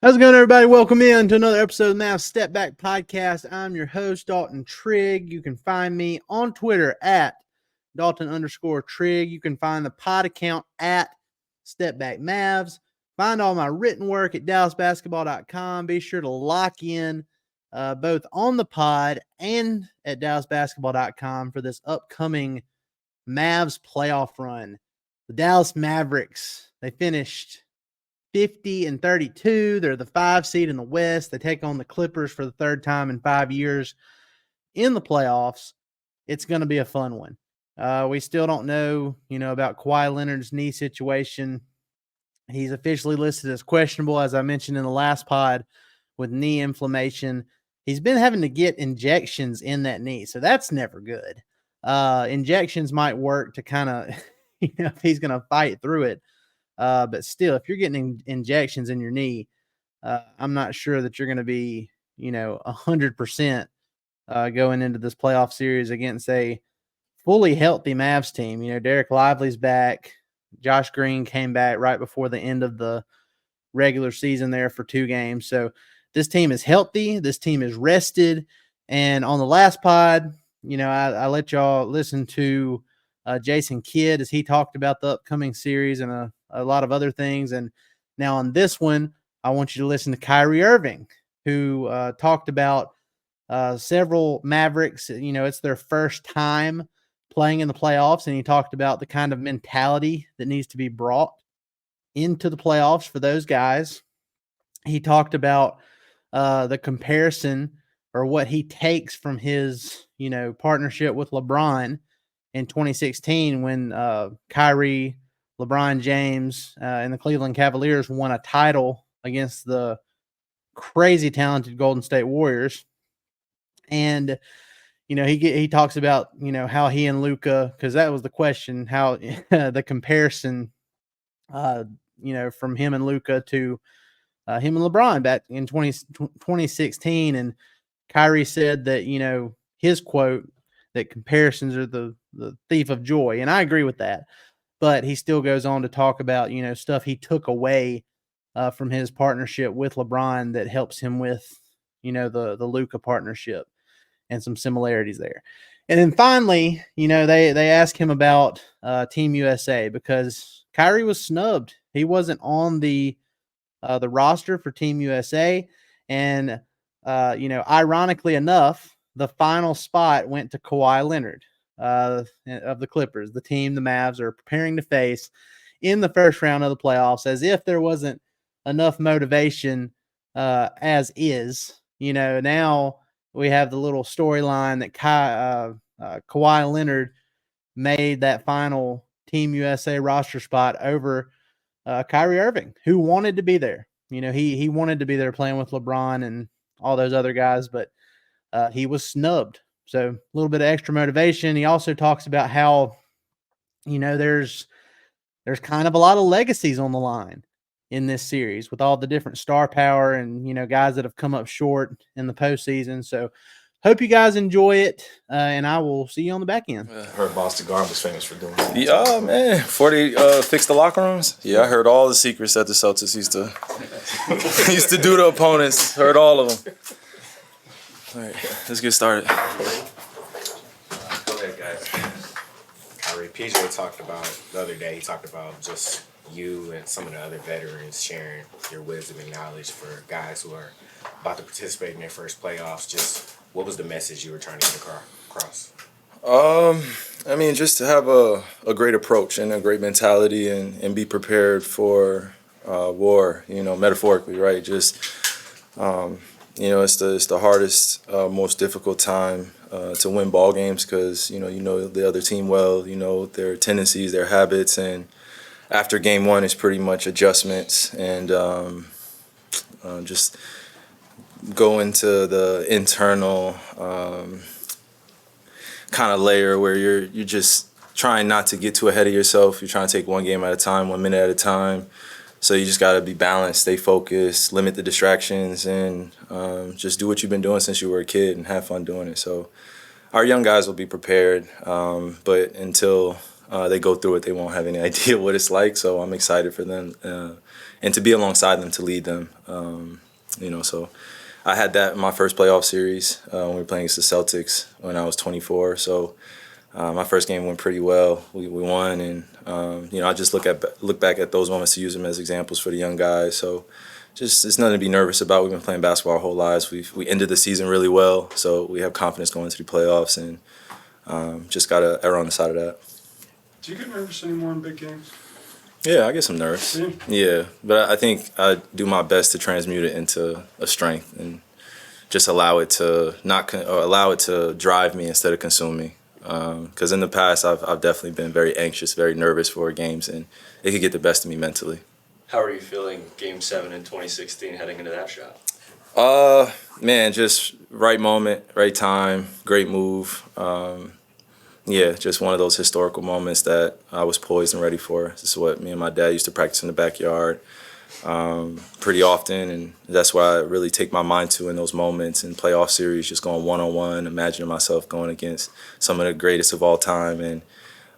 How's it going, everybody? Welcome in to another episode of the Mavs Step Back Podcast. I'm your host, Dalton Trigg. You can find me on Twitter at Dalton_Trigg. You can find the pod account at Step Back Mavs. Find all my written work at DallasBasketball.com. Be sure to lock in both on the pod and at DallasBasketball.com for this upcoming Mavs playoff run. The Dallas Mavericks, they finished 50-32. They're the 5 seed in the West. They take on the Clippers for the third time in 5 years in the playoffs. It's going to be a fun one. We still don't know, about Kawhi Leonard's knee situation. He's officially listed as questionable, as I mentioned in the last pod, with knee inflammation. He's been having to get injections in that knee, so that's never good. Injections might work to kind of, if he's going to fight through it. But still, if you're getting injections in your knee, I'm not sure that you're going to be, 100% going into this playoff series against a fully healthy Mavs team. Derek Lively's back. Josh Green came back right before the end of the regular season there for 2 games. So this team is healthy. This team is rested. And on the last pod, I let y'all listen to Jason Kidd as he talked about the upcoming series and a lot of other things. And now on this one, I want you to listen to Kyrie Irving, who talked about several Mavericks. It's their first time playing in the playoffs, and he talked about the kind of mentality that needs to be brought into the playoffs for those guys. He talked about the comparison or what he takes from his, partnership with LeBron in 2016 when Kyrie, LeBron James, and the Cleveland Cavaliers won a title against the crazy talented Golden State Warriors. And, he talks about, how he and Luka, because that was the question, how the comparison, from him and Luka to him and LeBron back in 2016. And Kyrie said that, his quote, that comparisons are the thief of joy. And I agree with that. But he still goes on to talk about, stuff he took away from his partnership with LeBron that helps him with, the Luka partnership and some similarities there. And then finally, they ask him about Team USA because Kyrie was snubbed. He wasn't on the roster for Team USA. And, ironically enough, the final spot went to Kawhi Leonard of the Clippers, the team the Mavs are preparing to face in the first round of the playoffs, as if there wasn't enough motivation as is. Now we have the little storyline that Kawhi Leonard made that final Team USA roster spot over Kyrie Irving, who wanted to be there. He wanted to be there playing with LeBron and all those other guys, but he was snubbed. So a little bit of extra motivation. He also talks about how, there's kind of a lot of legacies on the line in this series with all the different star power and, guys that have come up short in the postseason. So hope you guys enjoy it, and I will see you on the back end. I heard Boston Garb was famous for doing that. Yeah, man. Before they fixed the locker rooms, I heard all the secrets that the Celtics used to do to opponents. Heard all of them. All right, let's get started. Go ahead, guys. Kyrie, PJ talked about the other day, he talked about just you and some of the other veterans sharing your wisdom and knowledge for guys who are about to participate in their first playoffs. Just what was the message you were trying to get across? Just to have a great approach and a great mentality and be prepared for war, metaphorically, right? Just, it's the hardest, most difficult time to win ball games because, the other team well, their tendencies, their habits, and after game one, it's pretty much adjustments and just go into the internal kind of layer where you're just trying not to get too ahead of yourself. You're trying to take one game at a time, 1 minute at a time. So you just got to be balanced, stay focused, limit the distractions, and just do what you've been doing since you were a kid and have fun doing it. So our young guys will be prepared, but until they go through it, they won't have any idea what it's like. So I'm excited for them and to be alongside them to lead them. So I had that in my first playoff series when we were playing against the Celtics when I was 24. So my first game went pretty well. We won, and I just look back at those moments to use them as examples for the young guys. So just it's nothing to be nervous about. We've been playing basketball our whole lives. We ended the season really well, so we have confidence going into the playoffs, and just got to err on the side of that. Do you get nervous anymore in big games? Yeah, I get some nerves. Yeah, but I think I do my best to transmute it into a strength and just allow it to allow it to drive me instead of consume me. Because in the past, I've definitely been very anxious, very nervous for games, and it could get the best of me mentally. How are you feeling Game 7 in 2016 heading into that shot? Man, just right moment, right time, great move. Yeah, just one of those historical moments that I was poised and ready for. This is what me and my dad used to practice in the backyard pretty often, and that's what I really take my mind to in those moments in playoff series, just going one-on-one, imagining myself going against some of the greatest of all time. And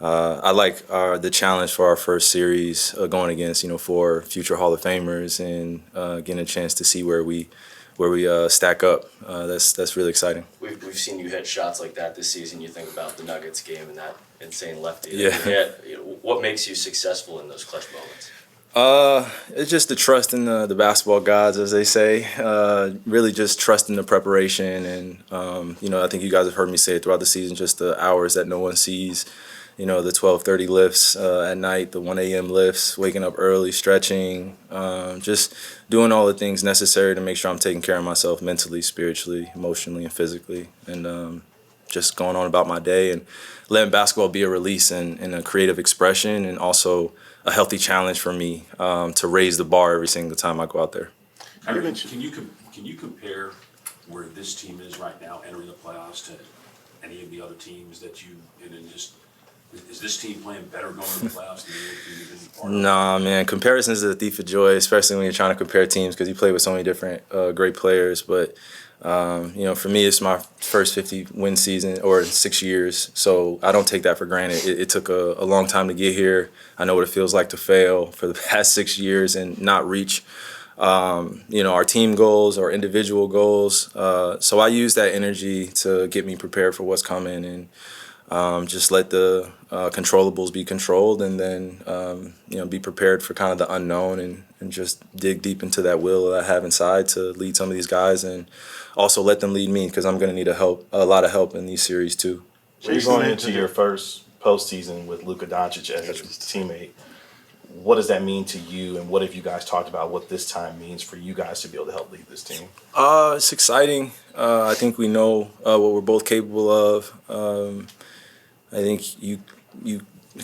I like the challenge for our first series going against, 4 future Hall of Famers and getting a chance to see where we stack up. That's really exciting. We've seen you hit shots like that this season. You think about the Nuggets game and that insane lefty that Yeah. you hit. What makes you successful in those clutch moments? It's just the trust in the basketball gods, as they say. Really just trust in the preparation. And, I think you guys have heard me say it throughout the season, just the hours that no one sees. The 12:30 lifts at night, the 1 a.m. lifts, waking up early, stretching, just doing all the things necessary to make sure I'm taking care of myself mentally, spiritually, emotionally, and physically. And just going on about my day and letting basketball be a release and a creative expression, and also a healthy challenge for me to raise the bar every single time I go out there. Irving, can you compare where this team is right now entering the playoffs to any of the other teams that you and then just is this team playing better going to the playoffs than the other team you've been part of? Nah, man, comparisons is a thief of joy, especially when you're trying to compare teams because you play with so many different great players. But for me, it's my first 50-win season or 6 years, so I don't take that for granted. It took a long time to get here. I know what it feels like to fail for the past 6 years and not reach, our team goals or individual goals. So I use that energy to get me prepared for what's coming and just let the controllables be controlled, and then be prepared for kind of the unknown and just dig deep into that will that I have inside to lead some of these guys, and also let them lead me because I'm going to need a lot of help in these series too. When you're going into your first postseason with Luka Doncic as his teammate, what does that mean to you, and what have you guys talked about what this time means for you guys to be able to help lead this team? It's exciting. I think we know what we're both capable of. I think you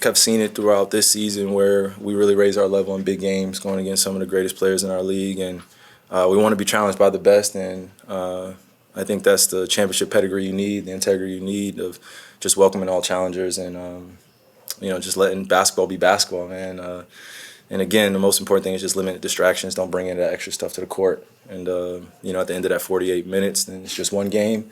have seen it throughout this season where we really raise our level in big games going against some of the greatest players in our league, and we want to be challenged by the best, and I think that's the championship pedigree you need, the integrity you need of just welcoming all challengers and just letting basketball be basketball, man. And again, the most important thing is just limited distractions. Don't bring in that extra stuff to the court. And at the end of that 48 minutes, then it's just one game.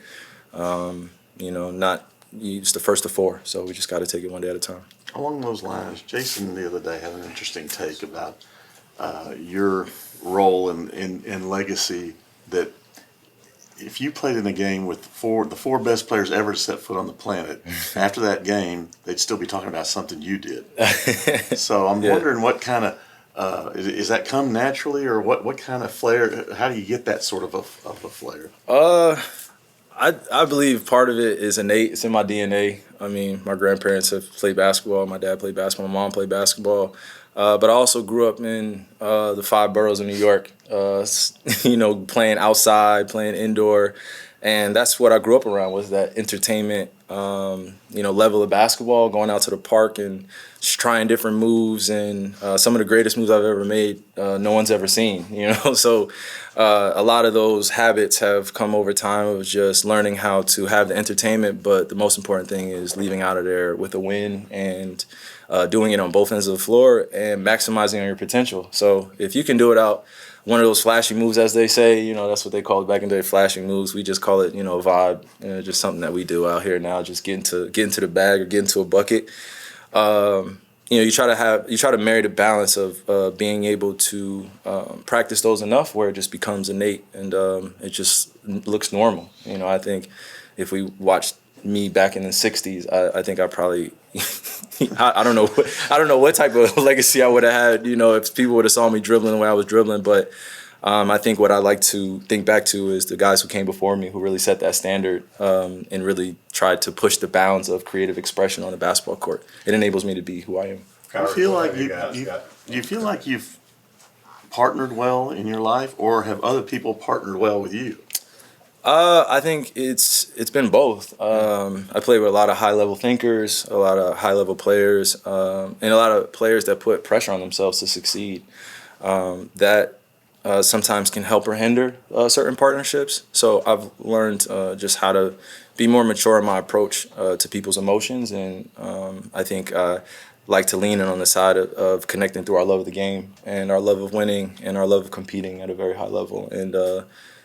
It's the first of 4, so we just got to take it one day at a time. Along those lines, Jason the other day had an interesting take about your role in legacy, that if you played in a game with the four best players ever to set foot on the planet, after that game, they'd still be talking about something you did. So I'm wondering what kind of, is that come naturally, or what kind of flair, how do you get that sort of a flair? I believe part of it is innate. It's in my DNA. I mean, my grandparents have played basketball. My dad played basketball. My mom played basketball. But I also grew up in the 5 boroughs of New York, playing outside, playing indoor. And that's what I grew up around, was that entertainment, level of basketball, going out to the park and just trying different moves. And some of the greatest moves I've ever made, no one's ever seen, So a lot of those habits have come over time of just learning how to have the entertainment. But the most important thing is leaving out of there with a win and doing it on both ends of the floor and maximizing on your potential. So if you can do it out one of those flashy moves, as they say, that's what they called back in the day, flashing moves. We just call it, vibe, just something that we do out here now, just get into the bag or get into a bucket. you try to marry the balance of being able to practice those enough where it just becomes innate and it just looks normal. I think if we watched me back in the '60s, I think I probably I don't know what type of legacy I would have had. If people would have saw me dribbling the way I was dribbling, but. I think what I like to think back to is the guys who came before me who really set that standard and really tried to push the bounds of creative expression on the basketball court. It enables me to be who I am. You feel like you feel like you've partnered well in your life, or have other people partnered well with you? I think it's been both. I play with a lot of high-level thinkers, a lot of high-level players, and a lot of players that put pressure on themselves to succeed. That sometimes can help or hinder certain partnerships. So I've learned just how to be more mature in my approach to people's emotions, and I think I like to lean in on the side of connecting through our love of the game and our love of winning and our love of competing at a very high level. And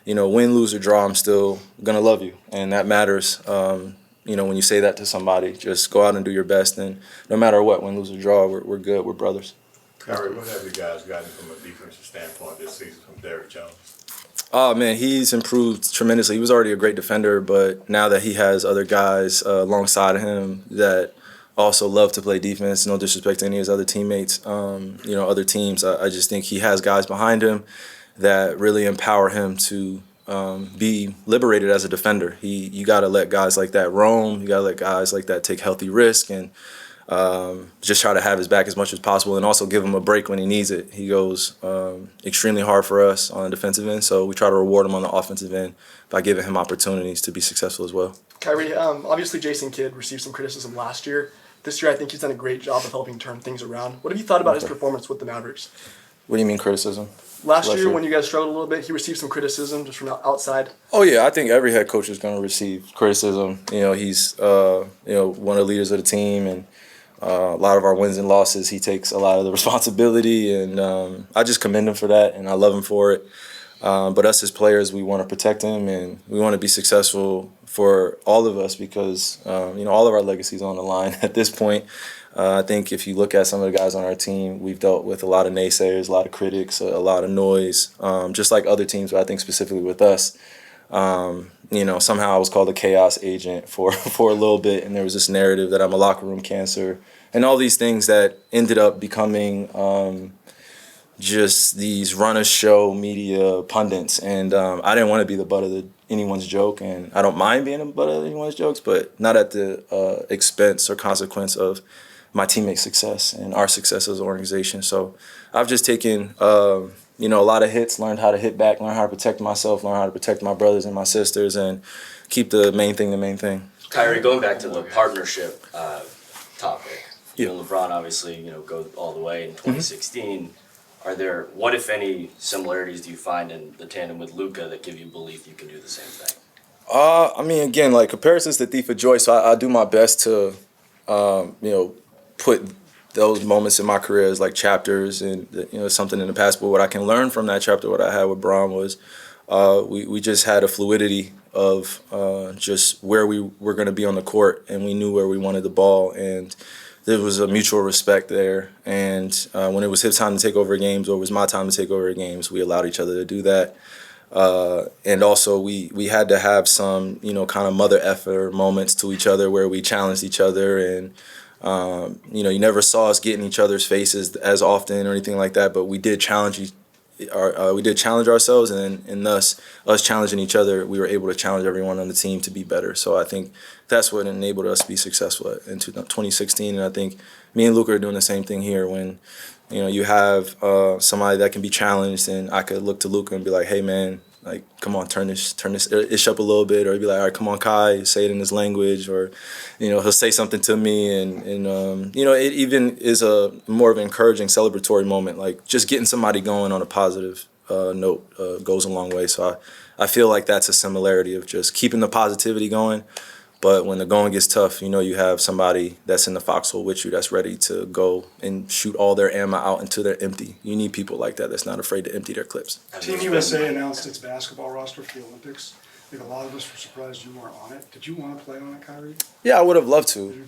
win, lose, or draw, I'm still gonna love you, and that matters. When you say that to somebody, just go out and do your best, and no matter what, win, lose, or draw, we're good. We're brothers. Kyrie, what have you guys gotten from a defensive standpoint this season from Derrick Jones? Oh, man, he's improved tremendously. He was already a great defender, but now that he has other guys alongside of him that also love to play defense, no disrespect to any of his other teammates, other teams, I just think he has guys behind him that really empower him to be liberated as a defender. You got to let guys like that roam. You got to let guys like that take healthy risk and just try to have his back as much as possible and also give him a break when he needs it. He goes extremely hard for us on the defensive end, so we try to reward him on the offensive end by giving him opportunities to be successful as well. Kyrie, obviously Jason Kidd received some criticism last year. This year I think he's done a great job of helping turn things around. What have you thought about his performance with the Mavericks? What do you mean criticism? Last year when you guys struggled a little bit, he received some criticism just from outside. Oh yeah, I think every head coach is going to receive criticism. He's one of the leaders of the team, and a lot of our wins and losses, he takes a lot of the responsibility, and I just commend him for that, and I love him for it. But us as players, we want to protect him, and we want to be successful for all of us because all of our legacy is on the line at this point. I think if you look at some of the guys on our team, we've dealt with a lot of naysayers, a lot of critics, a lot of noise, just like other teams, but I think specifically with us. Somehow I was called a chaos agent for a little bit, and there was this narrative that I'm a locker room cancer, and all these things that ended up becoming just these run-a-show media pundits, and I didn't want to be the butt of anyone's joke, and I don't mind being the butt of anyone's jokes, but not at the expense or consequence of my teammates' success and our success as an organization. So I've just taken a lot of hits, learned how to hit back, learned how to protect myself, learned how to protect my brothers and my sisters, and keep the main thing the main thing. Kyrie, going back to the partnership topic, Yeah. LeBron obviously go all the way in 2016. What if any similarities do you find in the tandem with Luka that give you belief you can do the same thing? Again, like comparison's the thief of joy, so I do my best to put those moments in my career as like chapters and something in the past. But what I can learn from that chapter, what I had with Bron was we just had a fluidity of just where we were going to be on the court, and we knew where we wanted the ball, and there was a mutual respect there. And when it was his time to take over games or it was my time to take over games, we allowed each other to do that. And also we had to have some kind of mother effer moments to each other where we challenged each other, and you never saw us get in each other's faces as often or anything like that, but we did challenge ourselves, and in us challenging each other, we were able to challenge everyone on the team to be better. So I think that's what enabled us to be successful in 2016, and I think me and Luka are doing the same thing here. When you have somebody that can be challenged, and I could look to Luka and be like, hey man, like, come on, turn this ish up a little bit, or he'd be like, all right, come on, Kai, say it in his language, or he'll say something to me, and it even is a more of an encouraging, celebratory moment. Like just getting somebody going on a positive note goes a long way. So I feel like that's a similarity of just keeping the positivity going. But when the going gets tough, you have somebody that's in the foxhole with you that's ready to go and shoot all their ammo out until they're empty. You need people like that that's not afraid to empty their clips. Team USA announced its basketball roster for the Olympics. I think a lot of us were surprised you weren't on it. Did you want to play on it, Kyrie? Yeah, I would have loved to.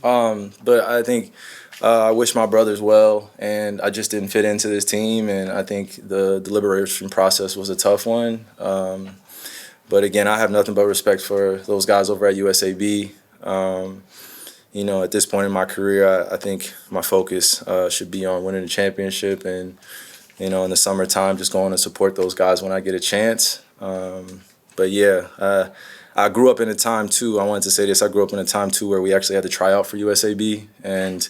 But I think I wish my brothers well, and I just didn't fit into this team. And I think the deliberation process was a tough one. But again, I have nothing but respect for those guys over at USAB. At this point in my career, I think my focus should be on winning the championship and, in the summertime, just going to support those guys when I get a chance. But yeah, I grew up in a time too. I wanted to say this. I grew up in a time too where we actually had to try out for USAB, and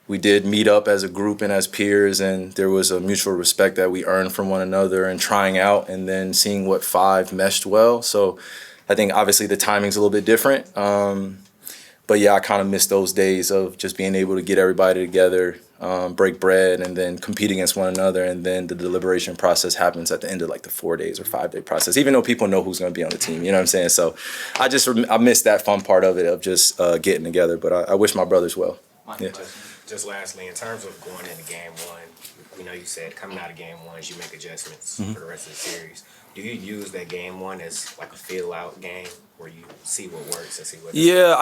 we did meet up as a group and as peers, and there was a mutual respect that we earned from one another and trying out and then seeing what five meshed well. So I think obviously the timing's a little bit different. But yeah, I kind of miss those days of just being able to get everybody together, break bread, and then compete against one another. And then the deliberation process happens at the end of like the 4 days or 5 day process, even though people know who's going to be on the team. You know what I'm saying? So I miss that fun part of it of just getting together. But I wish my brothers well. Yeah. Just lastly, in terms of going into game one, you said coming out of game one, you make adjustments for the rest of the series. Do you use that game one as like a feel-out game where you see what works and see what doesn't? Yeah,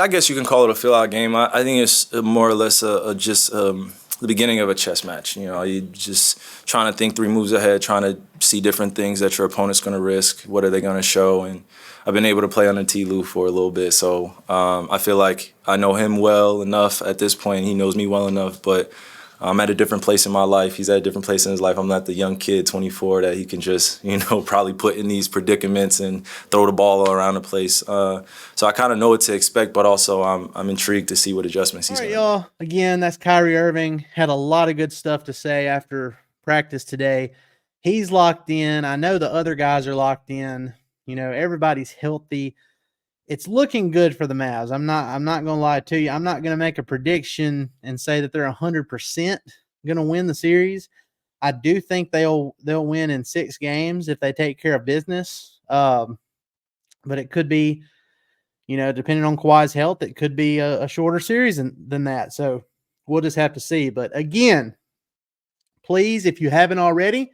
I guess you can call it a fill-out game. I think it's more or less just the beginning of a chess match. You just trying to think 3 moves ahead, trying to see different things that your opponent's going to risk. What are they going to show? And I've been able to play under T. Lue for a little bit, so I feel like I know him well enough at this point. He knows me well enough, but I'm at a different place in my life. He's at a different place in his life. I'm not the young kid, 24, that he can just, probably put in these predicaments and throw the ball all around the place. So I kind of know what to expect, but also I'm intrigued to see what adjustments he's going to make. Y'all. Again, that's Kyrie Irving. Had a lot of good stuff to say after practice today. He's locked in. I know the other guys are locked in. Everybody's healthy. It's looking good for the Mavs. I'm not going to lie to you. I'm not going to make a prediction and say that they're 100% going to win the series. I do think they'll win in 6 games if they take care of business. But it could be, depending on Kawhi's health, it could be a shorter series than that. So we'll just have to see. But again, please, if you haven't already,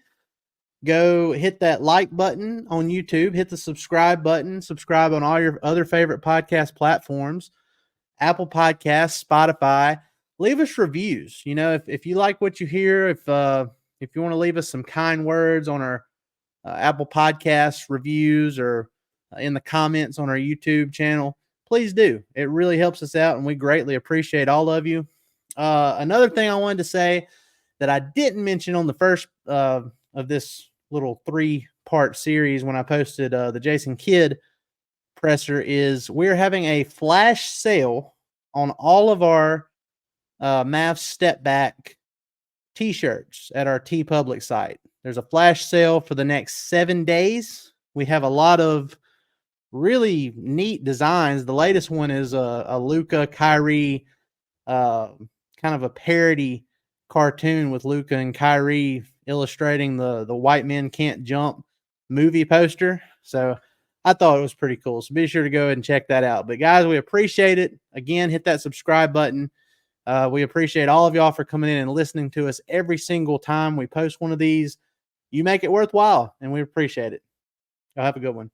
go hit that like button on YouTube, hit the subscribe button, subscribe on all your other favorite podcast platforms, Apple Podcasts, Spotify. Leave us reviews. If you like what you hear, if you want to leave us some kind words on our Apple Podcasts reviews or in the comments on our YouTube channel, please do. It really helps us out, and we greatly appreciate all of you. Another thing I wanted to say that I didn't mention on the first of this little 3-part series when I posted the Jason Kidd presser is we're having a flash sale on all of our Mavs step back t-shirts at our T Public site. There's a flash sale for the next 7 days. We have a lot of really neat designs. The latest one is a Luka Kyrie kind of a parody cartoon with Luka and Kyrie illustrating the White Men Can't Jump movie poster. So I thought it was pretty cool. So be sure to go ahead and check that out. But guys, we appreciate it. Again, hit that subscribe button. We appreciate all of y'all for coming in and listening to us every single time we post one of these. You make it worthwhile, and we appreciate it. Y'all have a good one.